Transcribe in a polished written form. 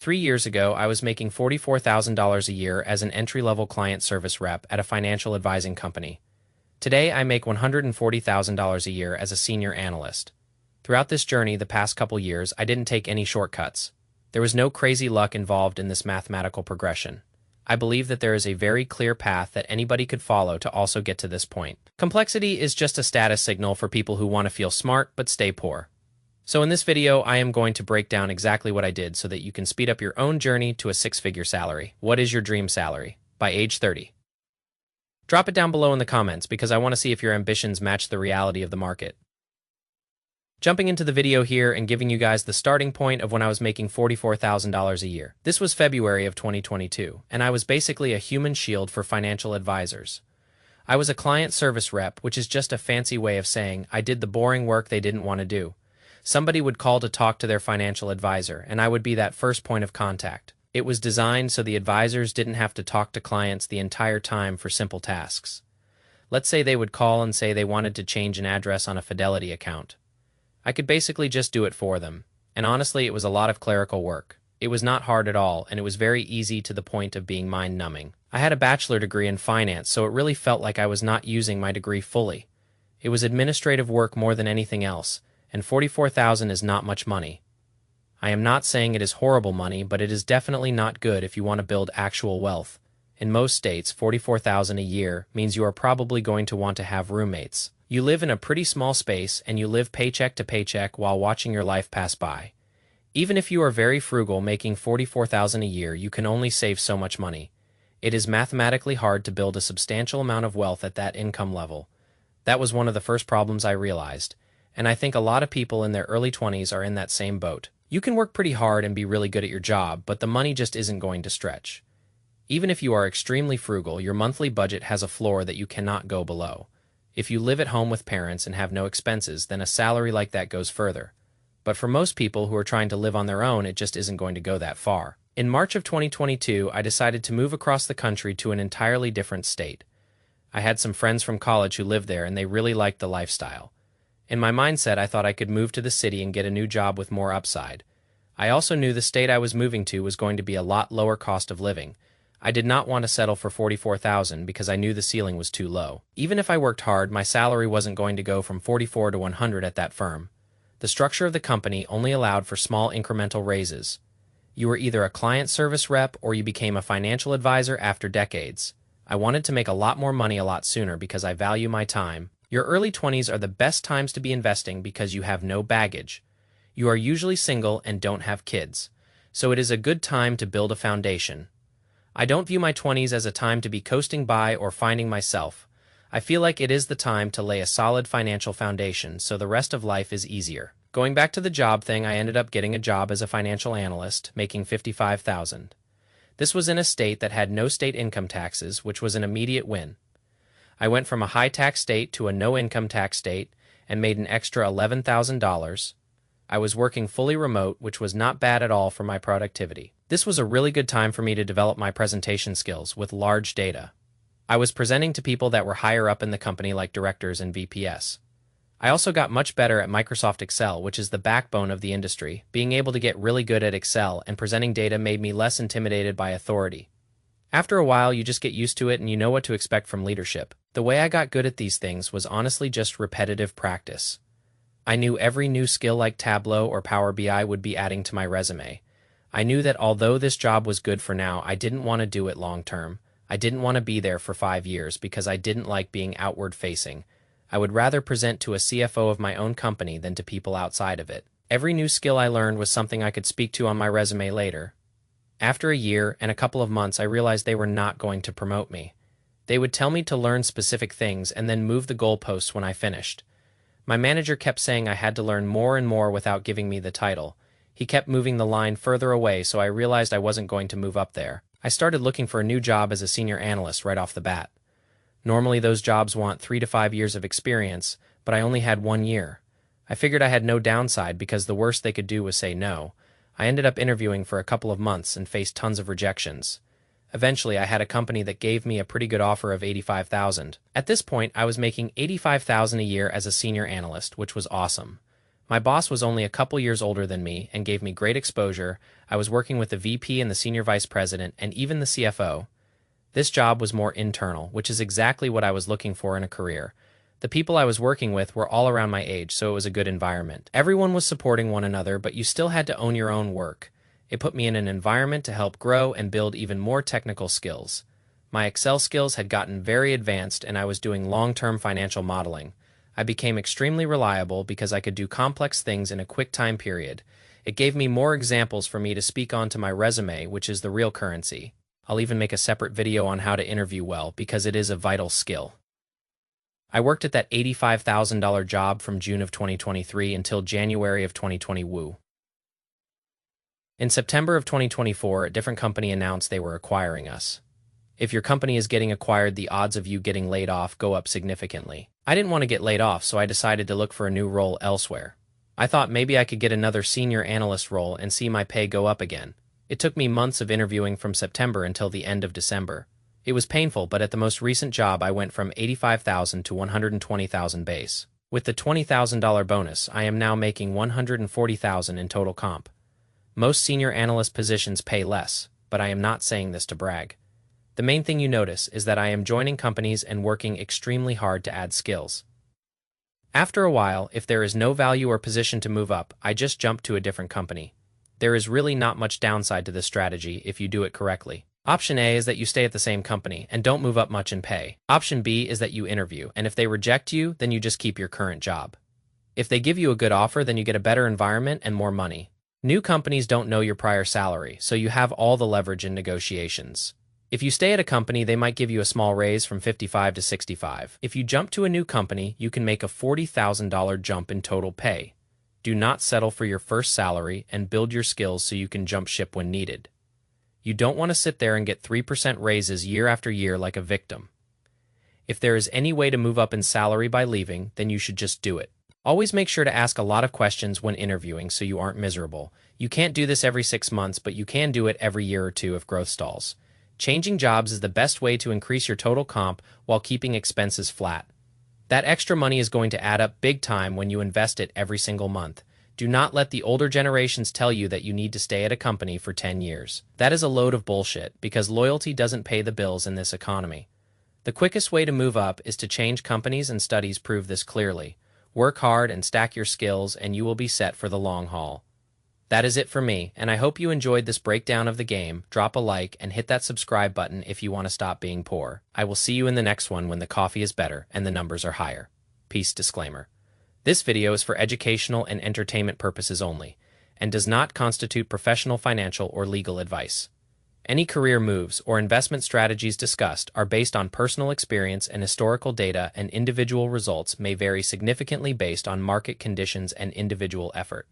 3 years ago, I was making $44,000 a year as an entry-level client service rep at a financial advising company. Today, I make $140,000 a year as a senior analyst. Throughout this journey the past couple years, I didn't take any shortcuts. There was no crazy luck involved in this mathematical progression. I believe that there is a very clear path that anybody could follow to also get to this point. Complexity is just a status signal for people who want to feel smart but stay poor. So in this video, I am going to break down exactly what I did so that you can speed up your own journey to a six-figure salary. What is your dream salary? By age 30. Drop it down below in the comments because I want to see if your ambitions match the reality of the market. Jumping into the video here and giving you guys the starting point of when I was making $44,000 a year. This was February of 2022, and I was basically a human shield for financial advisors. I was a client service rep, which is just a fancy way of saying I did the boring work they didn't want to do. Somebody would call to talk to their financial advisor, and I would be that first point of contact. It was designed so the advisors didn't have to talk to clients the entire time for simple tasks. Let's say they would call and say they wanted to change an address on a Fidelity account. I could basically just do it for them, and honestly it was a lot of clerical work. It was not hard at all, and it was very easy to the point of being mind-numbing. I had a bachelor degree in finance, so it really felt like I was not using my degree fully. It was administrative work more than anything else, and $44,000 is not much money. I am not saying it is horrible money, but it is definitely not good if you want to build actual wealth. In most states, $44,000 a year means you are probably going to want to have roommates. You live in a pretty small space and you live paycheck to paycheck while watching your life pass by. Even if you are very frugal, making $44,000 a year, you can only save so much money. It is mathematically hard to build a substantial amount of wealth at that income level. That was one of the first problems I realized, and I think a lot of people in their early 20s are in that same boat. You can work pretty hard and be really good at your job, but the money just isn't going to stretch. Even if you are extremely frugal, your monthly budget has a floor that you cannot go below. If you live at home with parents and have no expenses, then a salary like that goes further. But for most people who are trying to live on their own, it just isn't going to go that far. In March of 2022, I decided to move across the country to an entirely different state. I had some friends from college who lived there and they really liked the lifestyle. In my mindset, I thought I could move to the city and get a new job with more upside. I also knew the state I was moving to was going to be a lot lower cost of living. I did not want to settle for $44,000 because I knew the ceiling was too low. Even if I worked hard, my salary wasn't going to go from $44,000 to $100,000 at that firm. The structure of the company only allowed for small incremental raises. You were either a client service rep or you became a financial advisor after decades. I wanted to make a lot more money a lot sooner because I value my time. Your early 20s are the best times to be investing because you have no baggage. You are usually single and don't have kids, so it is a good time to build a foundation. I don't view my 20s as a time to be coasting by or finding myself. I feel like it is the time to lay a solid financial foundation so the rest of life is easier. Going back to the job thing, I ended up getting a job as a financial analyst, making $55,000. This was in a state that had no state income taxes, which was an immediate win. I went from a high-tax state to a no-income tax state and made an extra $11,000. I was working fully remote, which was not bad at all for my productivity. This was a really good time for me to develop my presentation skills with large data. I was presenting to people that were higher up in the company like directors and VPs. I also got much better at Microsoft Excel, which is the backbone of the industry. Being able to get really good at Excel and presenting data made me less intimidated by authority. After a while, you just get used to it and you know what to expect from leadership. The way I got good at these things was honestly just repetitive practice. I knew every new skill like Tableau or Power BI would be adding to my resume. I knew that although this job was good for now, I didn't want to do it long term. I didn't want to be there for 5 years because I didn't like being outward facing. I would rather present to a CFO of my own company than to people outside of it. Every new skill I learned was something I could speak to on my resume later. After a year and a couple of months, I realized they were not going to promote me. They would tell me to learn specific things and then move the goalposts when I finished. My manager kept saying I had to learn more and more without giving me the title. He kept moving the line further away, so I realized I wasn't going to move up there. I started looking for a new job as a senior analyst right off the bat. Normally those jobs want 3 to 5 years of experience, but I only had 1 year. I figured I had no downside because the worst they could do was say no. I ended up interviewing for a couple of months and faced tons of rejections. Eventually, I had a company that gave me a pretty good offer of $85,000. At this point, I was making $85,000 a year as a senior analyst, which was awesome. My boss was only a couple years older than me and gave me great exposure. I was working with the VP and the senior vice president and even the CFO. This job was more internal, which is exactly what I was looking for in a career. The people I was working with were all around my age, so it was a good environment. Everyone was supporting one another, but you still had to own your own work. It put me in an environment to help grow and build even more technical skills. My Excel skills had gotten very advanced and I was doing long-term financial modeling. I became extremely reliable because I could do complex things in a quick time period. It gave me more examples for me to speak on to my resume, which is the real currency. I'll even make a separate video on how to interview well because it is a vital skill. I worked at that $85,000 job from June of 2023 until January of 2020. Woo. In September of 2024, a different company announced they were acquiring us. If your company is getting acquired, the odds of you getting laid off go up significantly. I didn't want to get laid off, so I decided to look for a new role elsewhere. I thought maybe I could get another senior analyst role and see my pay go up again. It took me months of interviewing from September until the end of December. It was painful, but at the most recent job I went from $85,000 to $120,000 base. With the $20,000 bonus, I am now making $140,000 in total comp. Most senior analyst positions pay less, but I am not saying this to brag. The main thing you notice is that I am joining companies and working extremely hard to add skills. After a while, if there is no value or position to move up, I just jump to a different company. There is really not much downside to this strategy if you do it correctly. Option A is that you stay at the same company and don't move up much in pay. Option B is that you interview, and if they reject you, then you just keep your current job. If they give you a good offer, then you get a better environment and more money. New companies don't know your prior salary, so you have all the leverage in negotiations. If you stay at a company, they might give you a small raise from 55 to 65. If you jump to a new company, you can make a $40,000 jump in total pay. Do not settle for your first salary and build your skills so you can jump ship when needed. You don't want to sit there and get 3% raises year after year like a victim. If there is any way to move up in salary by leaving, then you should just do it. Always make sure to ask a lot of questions when interviewing so you aren't miserable. You can't do this every 6 months, but you can do it every year or two if growth stalls. Changing jobs is the best way to increase your total comp while keeping expenses flat. That extra money is going to add up big time when you invest it every single month. Do not let the older generations tell you that you need to stay at a company for 10 years. That is a load of bullshit because loyalty doesn't pay the bills in this economy. The quickest way to move up is to change companies, and studies prove this clearly. Work hard and stack your skills and you will be set for the long haul. That is it for me, and I hope you enjoyed this breakdown of the game. Drop a like and hit that subscribe button if you want to stop being poor. I will see you in the next one when the coffee is better and the numbers are higher. Peace. Disclaimer. This video is for educational and entertainment purposes only, and does not constitute professional, financial, or legal advice. Any career moves or investment strategies discussed are based on personal experience and historical data, and individual results may vary significantly based on market conditions and individual effort.